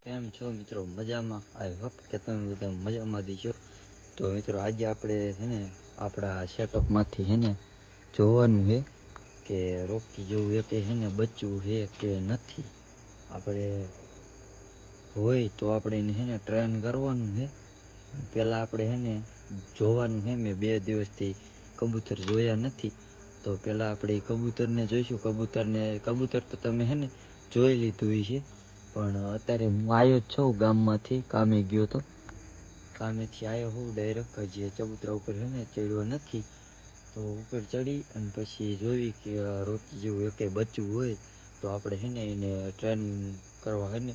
કેમ છો મિત્રો? મજામાં? આઈ હોપ કે તમે બધા મજામાં દીશો. તો મિત્રો આજે આપણે છે ને આપણા સેટઅપમાંથી છે ને જોવાનું છે કે રોકી જેવું એક છે ને બચ્ચું છે કે નથી. આપણે હોય તો આપણે એને છે ને ટ્રેન કરવાનું છે. પહેલાં આપણે છે ને જોવાનું છે. મેં 2 દિવસથી કબૂતર જોયા નથી, તો પહેલાં આપણે કબૂતરને જોઈશું. કબૂતર તો તમે છે ને જોઈ લીધું છે, પણ અત્યારે હું આવ્યો જ છું ગામમાંથી. કામે ગયો તો, કામેથી આવ્યો હું ડાયરેક્ટ જે ચબૂતરા ઉપર છે ને ચડ્યો નથી. તો ઉપર ચડી અને પછી જોઈ કે રોકી જેવું એક બચ્ચું હોય તો આપણે છે ને એને ટ્રેન કરવા છે ને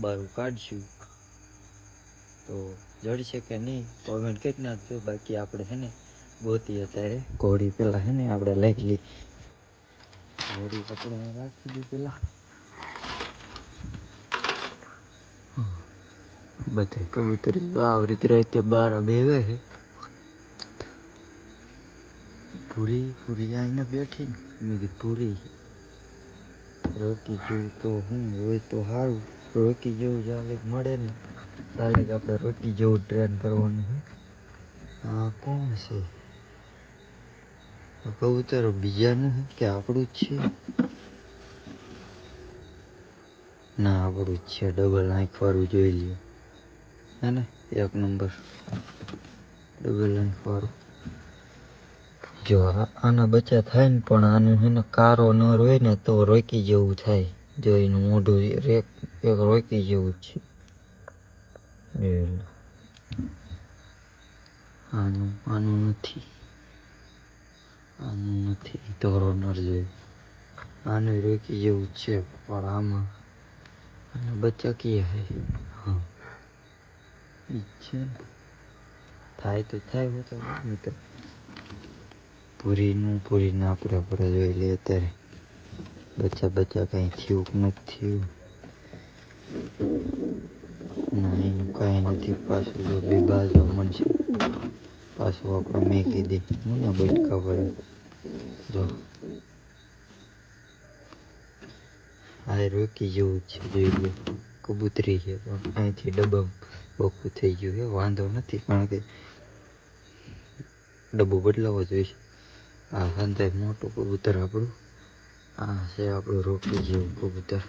બહાર કાઢશું. તો જડશે કે નહીં કોમેન્ટ કરી નાખજો. બાકી આપણે છે ને ગોતી અત્યારે ઘોડી પેલા છે ને આપણે લઈ લઈ ઘોડી આપણે રાખી દઈ પેલા. બધા કબૂતર આવી રીતે બાર બેવે છે. પૂરી આઈને બેઠી ને મેં કીધું પૂરી રોકી જેવું તો હું હોય તો સારું. રોકી જેવું ચાલે મળે ને ચાલે કે આપણે રોકી જેવું ટ્રેન કરવાનું છે. હા કોણ છે? કબૂતર બીજાનું કે આપણું જ છે? ના આપણું જ છે. ડબલ આંખ વાળું જોઈ લ્યો હે ને, 1 નંબર ડબલ આંખ વાળું. જો આના બચ્ચા થાય ને, પણ આનું છે ને કારો નર હોય ને તો રોકી જેવું થાય. જો એનું મોઢું એક રોકી જેવું જ છે. આનું નથી ધોરો નર જોઈ. આનું રોકી જેવું જ છે, પણ આમાં બચ્ચા ક્યાં હે? હા ઈ છે ને. થાય તો થાય તો મિત્રો. પૂરીને આપણે જોઈ લઈએ અત્યારે બચ્ચા કઈ થયું કે નથી થયું. ના એનું કઈ નથી. પાછું જો બે બાજુ મળશે પાછું આપણે મેકી દે ને બટકા પડે. જો આ રોકી જેવું જ છે. જોઈ લો કબૂતરી છે, પણ અહીંથી ડબ્બા બકું થઈ ગયું છે. વાંધો નથી, કારણ કે ડબ્બો બદલાવો જોઈશે. આ સંતાય મોટું કબૂતર આપણું. આ છે આપણું રોકી જેવું કબૂતર.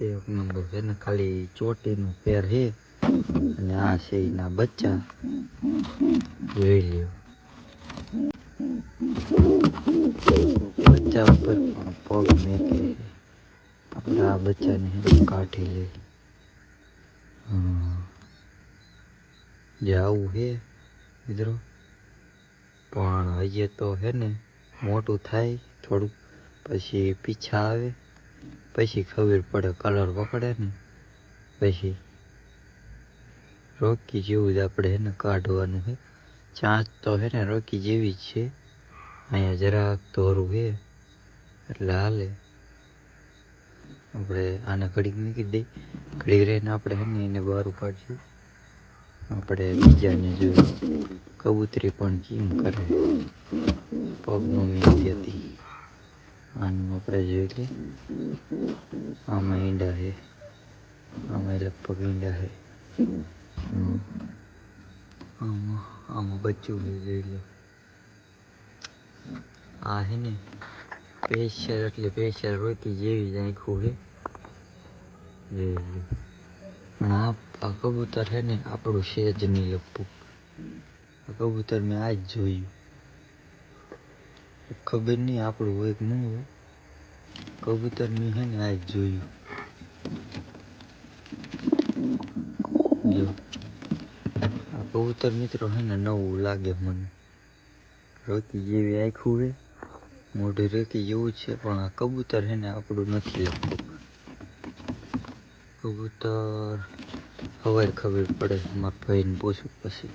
1 નંબર છે ને. ખાલી ચોટીનું પેર છે અને આ છે એના બચ્ચા. જોઈ લ્યો બચ્ચા ઉપર પગ મેકે છે. આપણે આ બચ્ચાને કાઢી લઈ. જે આવું છે મિત્રો, પણ હજી તો હે ને મોટું થાય થોડુંક, પછી પીછા આવે, પછી ખબર પડે. કલર પકડે ને પછી રોકી જેવું જ આપણે એને કાઢવાનું છે. ચાંચ તો હે ને રોકી જેવી જ છે. અહીંયા જરાક ધોરું છે એટલે હાલે. આપણે આને ઘડીક મૂકી દઈ, ઘડીક રહીને આપણે હે ને એને બહાર કાઢીશું. આપણે બીજાને જોયું કબૂતરી પણ કેમ કરે, પગનું મીંડી હતી. આનું આપણે જોઈ લઈએ. આમાં ઈંડા છે, આમાં લગભગ ઈંડા છે. આમાં બચ્ચું જોઈ લો. આ હે ને સ્પેશિયલ રોકી જેવી જ આંખું છે. જોઈ લો. પણ આ કબૂતર છે ને આપણું છે જ નહીં લગભગ. આ કબૂતર મેં આજ જોયું. ખબર નહીં આપણું હોય કે ન હોય. કબૂતર મેં છે ને આજ જોયું. જો આ કબૂતર મિત્રો છે ને નવું લાગે મને. રોકી જેવી આંખું છે, મોઢું રોકી જેવું છે, પણ આ કબૂતર છે ને આપણું નથી લગભગ. કબૂતર હવે ખબર પડે. મારા ભાઈને પૂછું પછી.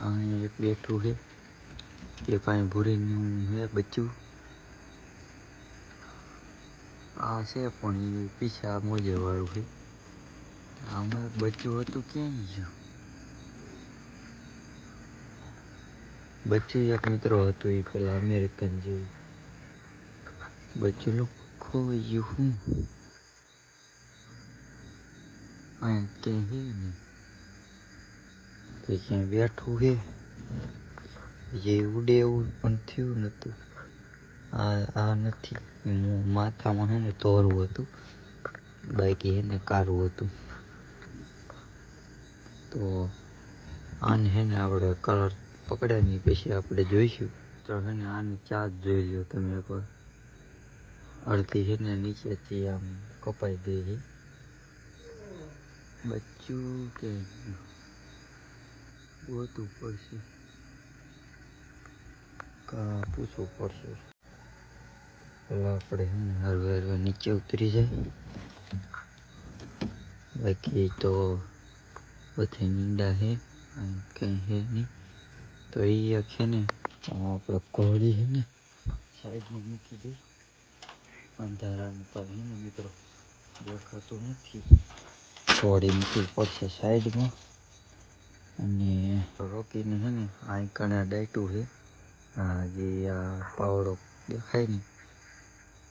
અહીંયા એક બેઠું છે, એક અહીં ભૂરીનું છે બચ્ચું. આ છે પણ એ પીછા મોજે વાળું છે. આમાં બચ્ચું હતું ક્યાંય ગયું? બચ્ચું એક મિત્રો હતું એ પેલા અમેરિકન જેવું. બચ્ચું ખોવાઈ ગયું. અહીં ક્યાંય હે ને કે ક્યાંય બેઠું હે જે ઉડે એવું પણ થયું નતું. આ નથી માથામાં હે ને તોરવું હતું, બાકી એને કાઢવું હતું. તો આને હે ને આપણે કલર પકડ્યાની પછી આપણે જોઈશું. તો હે ને આની ચાર્જ જોઈ લો તમે એકવાર. અડધી હે ને નીચેથી આમ કપાઈ ગઈ છે. બચ્ચું કે ગોતવું પડશે, પૂછવું પડશે. પેલા આપણે હે ને હરવે હરવે નીચે ઉતરી જાય, બાકી તો બધે નીંદા હે કંઈ હે નહીં. તો એ છે ને આપણે કોળી છે ને સાઈડમાં મૂકી દઈ. અંધારાનું તો હે ને મિત્રો દેખાતું નથી, કોળી મૂકવી પડશે સાઈડમાં. અને રોકીને છે ને આ કણે ડાયટું છે, જે આ પાવડો દેખાય ને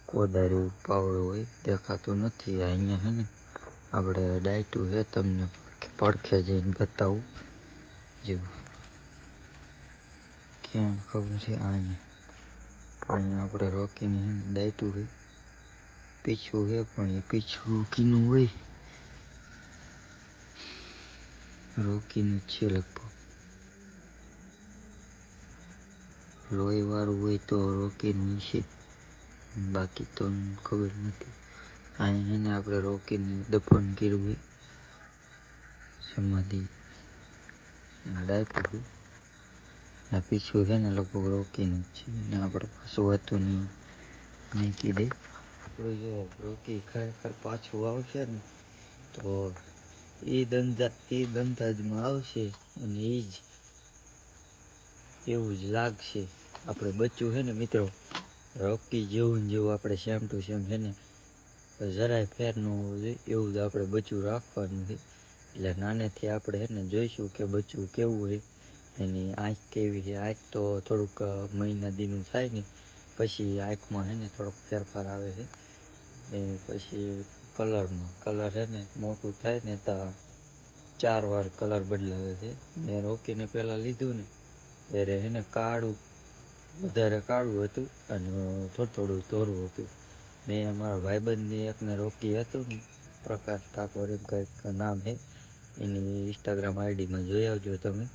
કોદારી પાવડો હોય દેખાતું નથી. અહીંયા છે ને આપણે ડાયટું છે, તમને પડખે જઈને બતાવું. જેવું ક્યાં ખબર છે, અહીંયા આપણે રોકીને ડાયટું છે, પીછું છે પણ એ પીછું કીનું હોય રોકીનું છે લગભગ. લોહી વાળું હોય તો રોકીનું છે, બાકી તો ખબર નથી. અહીંયા એને આપણે રોકીને દફન કર્યું હોય સમાધિ ડાયટું છે. પીછું છે ને લગભગ રોકીનું છે ને આપણે પાછું હતું નહીં કીધે. તો જો રોકી ખરેખર પાછું આવશે ને તો એ દંતાજમાં આવશે અને એ જ એવું જ લાગશે. આપણે બચ્ચું છે ને મિત્રો રોકી જેવું ને જેવું આપણે સેમ ટુ સેમ છે ને જરાય ફેર ન હોવું જોઈએ એવું જ આપણે બચ્ચું રાખવાનું છે. એટલે નાનેથી આપણે છે ને જોઈશું કે બચ્ચું કેવું હોય, એની આંખ કેવી છે. આંખ તો થોડુંક મહિના દીનું થાય ને પછી આંખમાં છે ને થોડોક ફેરફાર આવે છે. એ પછી કલર છે ને મોટું થાય ને તો 4 વાર કલર બદલાવે છે. મેં રોકીને પહેલાં લીધું ને ત્યારે એને વધારે કાળું હતું અને થોડું ધોળું હતું. મેં અમારા ભાઈબંધની એકને રોકી હતું ને પ્રકાશ ઠાકોર એમ કંઈક નામ છે, એની ઇન્સ્ટાગ્રામ આઈડીમાં જોઈ આવજો તમે.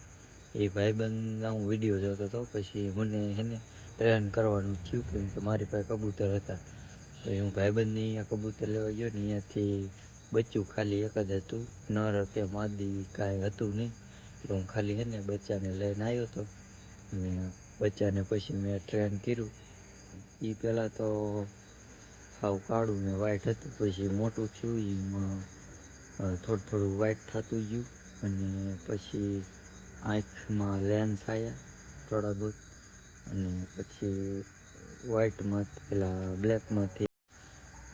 એ ભાઈબંધના હું વિડીયો જોતો હતો, પછી મને એને ટ્રેન કરવાનું થયું કેમ કે મારી પાસે કબૂતર હતા. તો હું ભાઈબંધને અહીંયા કબૂતર લેવા ગયો ને અહીંયાથી બચ્ચું ખાલી એક જ હતું, નર કે માદી કાંઈ હતું નહીં. તો હું ખાલી છે ને બચ્ચાને લઈને આવ્યો હતો અને બચ્ચાને પછી મેં ટ્રેન કર્યું. એ પહેલાં તો સાવ કાળું ને વ્હાઈટ હતું, પછી મોટું થયું એમાં થોડું વ્હાઈટ થતું ગયું અને પછી આંખમાં લેન્સ આવ્યા થોડા બહુ, અને પછી વ્હાઈટમાં પેલા બ્લેકમાંથી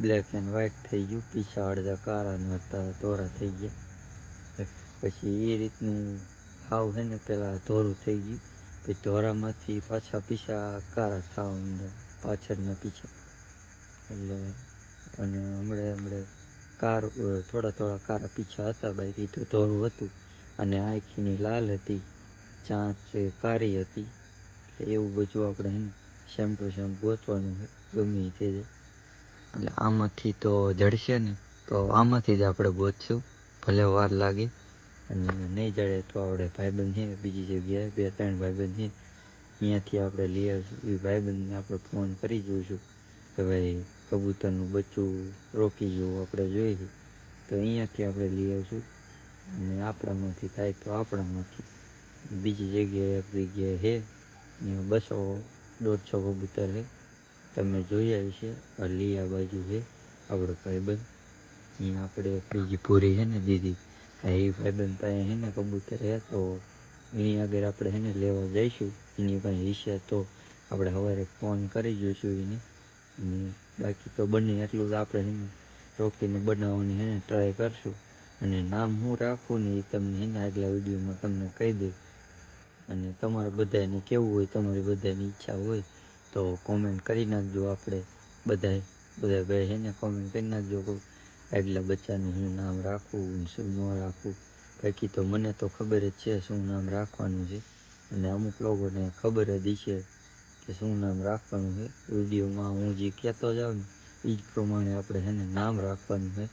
બ્લેક એન્ડ વ્હાઈટ થઈ ગયું. પીછા અડધા કાળા ને અડધા ધોળા થઈ ગયા. પછી એ રીતનું સાવ છે ને પેલા ધોળું થઈ ગયું, પછી ધોળામાંથી પાછા પીછા કાળા થવા માંડ્યા પાછળના પીછા. એટલે અને હમણાં થોડા કાળા પીછા હતા, બાકી તો ધોળું હતું. અને આંખની લાલ હતી, ચાંચ કાળી હતી. એવું બધું આપણે સેમ ટુ સેમ ગોતવાનું છે ગમે તે. એટલે આમાંથી તો જડશે ને તો આમાંથી જ આપણે ગોતશું, ભલે વાર લાગે. અને નહીં જડે તો આપણે ભાઈબંધ છે બીજી જગ્યાએ 2-3 ભાઈબંધ છે, અહીંયાથી આપણે લઈ આવીશું. એ ભાઈબંધને આપણે ફોન કરી જોઈશું કે ભાઈ કબૂતરનું બચ્ચું રોકી જેવું આપણે જોઈએ તો અહીંયાથી આપણે લઈ આવીશું. અને આપણામાંથી થાય તો આપણામાંથી. બીજી જગ્યાએ એક જગ્યાએ છે અહીંયા 200-150 કબૂતર છે, તમે જોઈ આવી છે. લીયા બાજુ છે આપણો ભાઈબંધ, અહીંયા આપણે બીજી પૂરી છે ને દીદી એ ભાઈબંધ પાસે છે ને કબૂતર છે, તો એની આગળ આપણે છે ને લેવા જઈશું. એની પાસે હશે તો આપણે સવારે ફોન કરી જોઈશું એને. અને બાકી તો બને એટલું જ આપણે છે ને રોકીને બનાવવાની છે ને ટ્રાય કરશું. અને નામ હું રાખું ને એ તમને છે ને આગલા વિડીયોમાં તમને કહી દઈશ. અને તમારે બધાને કેવું હોય, તમારી બધાની ઈચ્છા હોય તો કોમેન્ટ કરી નાખજો. આપણે બધા ભાઈ છે ને કોમેન્ટ કરી નાખજો કાઢલા બચ્ચાનું હું નામ રાખવું શું ન રાખવું. બાકી તો મને તો ખબર જ છે શું નામ રાખવાનું છે, અને અમુક લોકોને ખબર જ છે કે શું નામ રાખવાનું છે. વિડીયોમાં હું જે કહેતો જાઉં ને એ જ પ્રમાણે આપણે એને નામ રાખવાનું છે.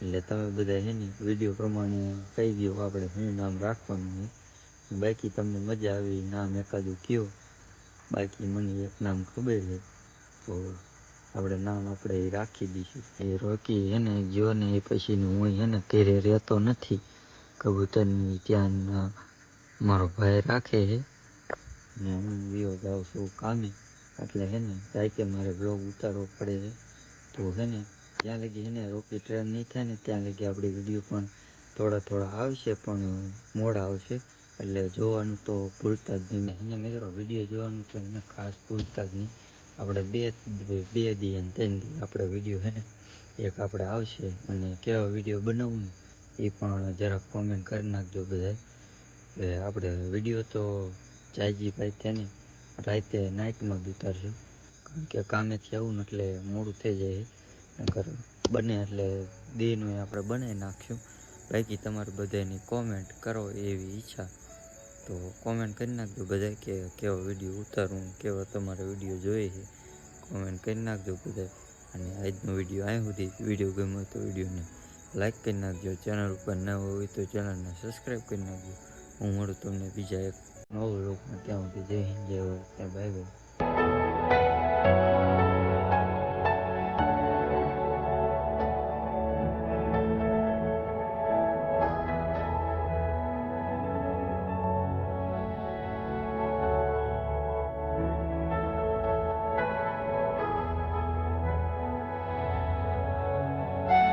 એટલે તમે બધા છે ને વિડીયો પ્રમાણે કહી દો આપણે શું નામ રાખવાનું છે. બાકી તમને મજા આવી નામ એકાદું કયો. બાકી મને એક નામ ખબર છે, તો આપણે નામ આપણે એ રાખી દઈશું. એ રોકી એને જો ને એ પછીનું હું એને ઘરે રહેતો નથી. કબૂતરની ત્યાં મારો ભાઈ રાખે છે ને હું વિયો જાઉં છું કામે. એટલે છે ને રાતે મારે બ્લોગ ઉતારવો પડે છે. તો છે ને ત્યાં લગી છે ને રોકી ટ્રેન નહીં થાય ને ત્યાં લગી આપણી વિડીયો પણ થોડા આવશે, પણ મોડા આવશે. એટલે જોવાનું તો ભૂલતા જ નહીં. એને મિત્રો વિડીયો જોવાનું તો એને ખાસ ભૂલતા જ નહીં. આપણે બે દી અને 3 દી આપણે વિડીયો છે ને એક આપણે આવશે. અને કેવા વિડીયો બનાવવું ને એ પણ જરાક કોમેન્ટ કરી નાખજો બધા. આપણે વિડીયો તો જાયજી છે ને રાતે નાઇટમાં જ ઉતારશું, કારણ કે કામેથી આવું ને એટલે મોડું થઈ જાય. નકર બને એટલે દીનું આપણે બનાવી નાખશું. બાકી તમારે બધાની કોમેન્ટ કરો એવી ઈચ્છા, તો કોમેન્ટ કરી નાખજો બધા કે કેવો વિડીયો ઉતારવું, કેવો તમારે વિડીયો જોઈએ છે. કોમેન્ટ કરી નાખજો બધા. અને આજનો વિડીયો અહીં સુધી. વિડીયો ગમ્યો તો વિડીયોને લાઈક કરી નાખજો. ચેનલ ઉપર ન હોય તો ચેનલને સબસ્ક્રાઈબ કરી નાખજો. હું મળું તમને બીજા એક નવો લોકમાં. ત્યાં સુધી જય હિન્દ, જય ભારત, બાય બાય.